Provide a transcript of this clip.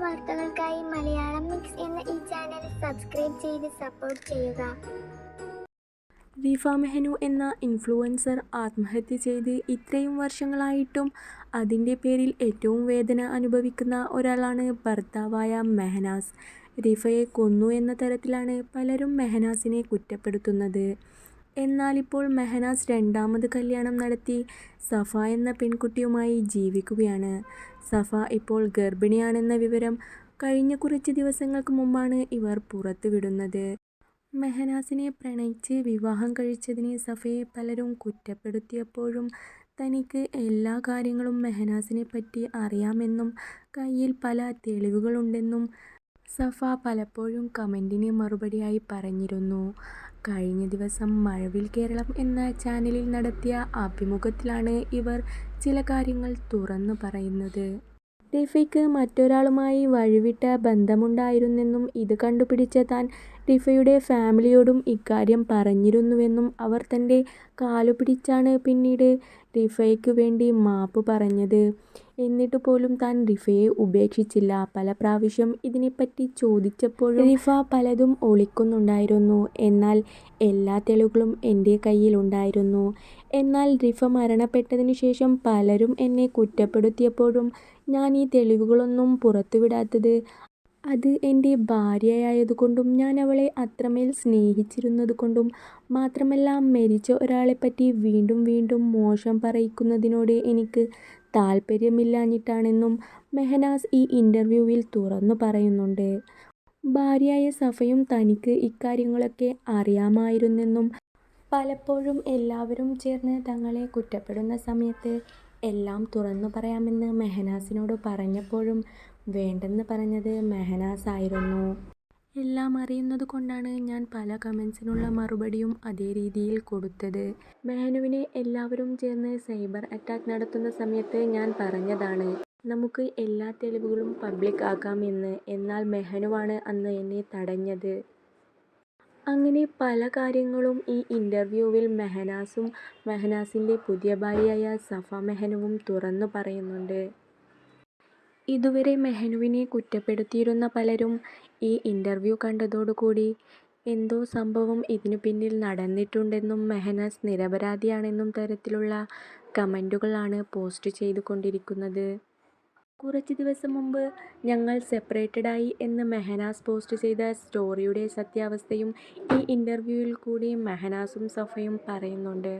വാർത്തകൾക്കായി മലയാളം മിക്സ് എന്ന ഈ ചാനൽ സബ്സ്ക്രൈബ് ചെയ്ത് സപ്പോർട്ട് ചെയ്യുക. റിഫ മെഹനു എന്ന ഇൻഫ്ലുവൻസർ ആത്മഹത്യ ചെയ്ത് ഇത്രയും വർഷങ്ങളായിട്ടും അതിൻ്റെ പേരിൽ ഏറ്റവും വേദന അനുഭവിക്കുന്ന ഒരാളാണ് ഭർത്താവായ മെഹനാസ്. റിഫയെ കൊന്നു എന്ന തരത്തിലാണ് പലരും മെഹനാസിനെ കുറ്റപ്പെടുത്തുന്നത്. എന്നാലിപ്പോൾ മെഹനാസ് രണ്ടാമത് കല്യാണം നടത്തി സഫ എന്ന പെൺകുട്ടിയുമായി ജീവിക്കുകയാണ്. സഫ ഇപ്പോൾ ഗർഭിണിയാണെന്ന വിവരം കഴിഞ്ഞ കുറച്ച് ദിവസങ്ങൾക്ക് മുമ്പാണ് ഇവർ പുറത്തുവിടുന്നത്. മെഹനാസിനെ പ്രണയിച്ച് വിവാഹം കഴിച്ചതിന് സഫയെ പലരും കുറ്റപ്പെടുത്തിയപ്പോഴും തനിക്ക് എല്ലാ കാര്യങ്ങളും മെഹനാസിനെ പറ്റി അറിയാമെന്നും കയ്യിൽ പല തെളിവുകളുണ്ടെന്നും സഫ പലപ്പോഴും കമൻറ്റിന് മറുപടിയായി പറഞ്ഞിരുന്നു. കഴിഞ്ഞ ദിവസം മഴവിൽ കേരളം എന്ന ചാനലിൽ നടത്തിയ അഭിമുഖത്തിലാണ് ഇവർ ചില കാര്യങ്ങൾ തുറന്നു പറയുന്നത്. റിഫയ്ക്ക് മറ്റൊരാളുമായി വഴിവിട്ട ബന്ധമുണ്ടായിരുന്നെന്നും ഇത് കണ്ടുപിടിച്ച താൻ റിഫയുടെ ഫാമിലിയോടും ഇക്കാര്യം പറഞ്ഞിരുന്നുവെന്നും അവർ തൻ്റെ കാലുപിടിച്ചാണ് പിന്നീട് റിഫയ്ക്ക് വേണ്ടി മാപ്പ് പറഞ്ഞത്. എന്നിട്ട് പോലും താൻ റിഫയെ ഉപേക്ഷിച്ചില്ല. പല പ്രാവശ്യം ഇതിനെപ്പറ്റി ചോദിച്ചപ്പോഴും റിഫ പലതും ഒളിക്കുന്നുണ്ടായിരുന്നു. എന്നാൽ എല്ലാ തെളിവുകളും എൻ്റെ കയ്യിലുണ്ടായിരുന്നു. എന്നാൽ റിഫ മരണപ്പെട്ടതിന് ശേഷം പലരും എന്നെ കുറ്റപ്പെടുത്തിയപ്പോഴും ഞാൻ ഈ തെളിവുകളൊന്നും പുറത്തുവിടാത്തത് അത് എൻ്റെ ഭാര്യയായതുകൊണ്ടും ഞാൻ അവളെ അത്രമേൽ സ്നേഹിച്ചിരുന്നതുകൊണ്ടും മാത്രമല്ല, മരിച്ച ഒരാളെപ്പറ്റി വീണ്ടും വീണ്ടും മോശം പറയിക്കുന്നതിനോട് എനിക്ക് താല്പര്യമില്ലാഞ്ഞിട്ടാണെന്നും മെഹനാസ് ഈ ഇൻ്റർവ്യൂവിൽ തുറന്നു പറയുന്നുണ്ട്. ഭാര്യയായ സഫയും തനിക്ക് ഇക്കാര്യങ്ങളൊക്കെ അറിയാമായിരുന്നെന്നും പലപ്പോഴും എല്ലാവരും ചേർന്ന് തങ്ങളെ കുറ്റപ്പെടുന്ന സമയത്ത് എല്ലാം തുറന്നു പറയാമെന്ന് മെഹനാസിനോട് പറഞ്ഞപ്പോഴും വേണ്ടെന്ന് പറഞ്ഞത് മെഹനാസ് ആയിരുന്നു. എല്ലാം അറിയുന്നത് കൊണ്ടാണ് ഞാൻ പല കമൻസിനുള്ള മറുപടിയും അതേ രീതിയിൽ കൊടുത്തത്. മെഹനുവിനെ എല്ലാവരും ചേർന്ന് സൈബർ അറ്റാക്ക് നടത്തുന്ന സമയത്ത് ഞാൻ പറഞ്ഞതാണ് നമുക്ക് എല്ലാ തെളിവുകളും പബ്ലിക് ആക്കാമെന്ന്. എന്നാൽ മെഹനുവാണ് അന്ന് എന്നെ തടഞ്ഞത്. അങ്ങനെ പല കാര്യങ്ങളും ഈ ഇൻ്റർവ്യൂവിൽ മെഹനാസും മെഹനാസിൻ്റെ പുതിയ ഭാര്യയായ സഫ മെഹനുവും തുറന്നു പറയുന്നുണ്ട്. ഇതുവരെ മെഹനുവിനെ കുറ്റപ്പെടുത്തിയിരുന്ന പലരും ഈ ഇൻ്റർവ്യൂ കണ്ടതോടുകൂടി എന്തോ സംഭവം ഇതിനു പിന്നിൽ നടന്നിട്ടുണ്ടെന്നും മെഹനാസ് നിരപരാധിയാണെന്നും തരത്തിലുള്ള കമൻറ്റുകളാണ് പോസ്റ്റ് ചെയ്തുകൊണ്ടിരിക്കുന്നത്. കുറച്ച് ദിവസം മുമ്പ് ഞങ്ങൾ സെപ്പറേറ്റഡായി എന്ന് മെഹനാസ് പോസ്റ്റ് ചെയ്ത സ്റ്റോറിയുടെ സത്യാവസ്ഥയും ഈ ഇൻ്റർവ്യൂവിൽ കൂടി മെഹനാസും സഫയും പറയുന്നുണ്ട്.